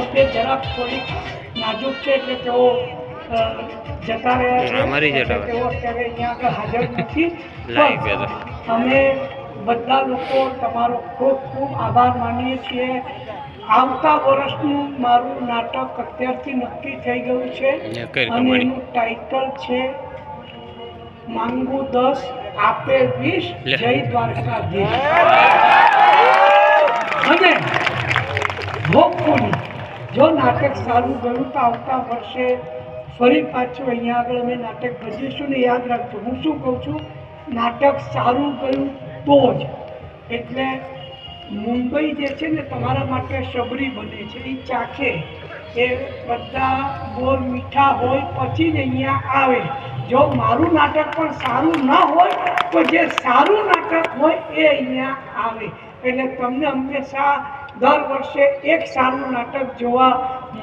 વખતે જરાક થોડીક નાજુક છે એટલે તેઓ જતા રહ્યા છે. તેઓ અત્યારે અહીંયા આગળ હાજર નથી. અમે બધા લોકો તમારો ખૂબ ખૂબ આભાર માનીએ છીએ. આવતા વર્ષનું મારું નાટક અત્યારથી નક્કી થઈ ગયું છે અને એનું ટાઇટલ છે માંગુ 10 આપે 20 જય દ્વારકાધીશ. અને હોપફુલી જો નાટક સારું ગયું તો આવતા વર્ષે ફરી પાછું અહીંયા આગળ અમે નાટક ભજીશું. ને યાદ રાખજો, હું શું કહું છું, નાટક સારું ગયું તો જ. એટલે મુંબઈ જે છે ને તમારા માટે શબરી બને છે, એ ચાખે એ બધા બોર મીઠા હોય પછી જ અહીંયા આવે. જો મારું નાટક પણ સારું ના હોય તો જે સારું નાટક હોય એ અહીંયા આવે. એટલે તમને હંમેશા દર વર્ષે એક સારું નાટક જોવા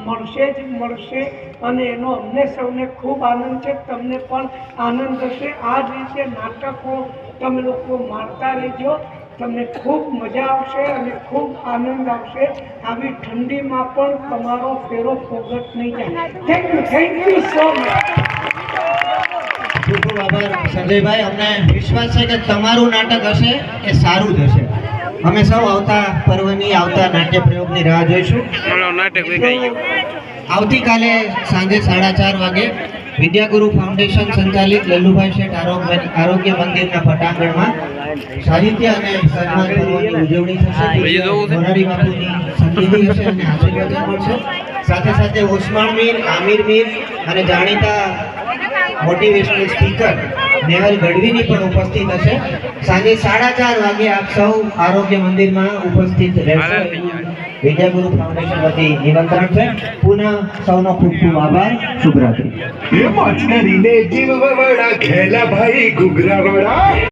મળશે જ મળશે અને એનો અમને સૌને ખૂબ આનંદ છે. તમને પણ આનંદ થશે. આ જ રીતે નાટકો તમે લોકો માણતા રહેજો. તમને ખૂબ મજા આવશે અને ખૂબ આનંદ આવશે. આવી ઠંડીમાં પણ તમારો ફેરો ફોગટ નહીં જાય. Thank you so much. ખૂબ ખૂબ આભાર સંજયભાઈ. અમને વિશ્વાસ છે કે તમારું નાટક હશે એ સારું જ હશે. અમે સૌ આવતા પર્વની આવતા નાટ્ય પ્રયોગની રાહ જોઈશું. આવતીકાલે સાંજે 4:30 વાગે વિદ્યાગુરુ ફાઉન્ડેશન સંચાલિત લલ્લુભાઈ શેઠ આરોગ્ય મંદિરના પટાંગણમાં સાહિત્ય અને સન્માન પર્વની ઉજવણી થશે. મોરારી બાપુની સંગીતી હશે અને આશીર્વાદ મળશે. સાથે સાથે ઓસ્માન મીર, આમિર મીર અને જાણીતા મોટિવેશનલ સ્પીકર નેહલ ગઢવીની પણ ઉપસ્થિત હશે. સાંજે 4:30 વાગે આપ સૌ આરોગ્ય મંદિરમાં ઉપસ્થિત રહેશો. વિદ્યાગુરુ ફાઉન્ડેશન વતી નિમંત્રણ છે. પુનઃ સૌનો ખૂબ ખૂબ આભાર. શુભરાત્રી. એ માછનરીને જીવવા વાળા ખેલા ભાઈ ઘુઘરા વાળા.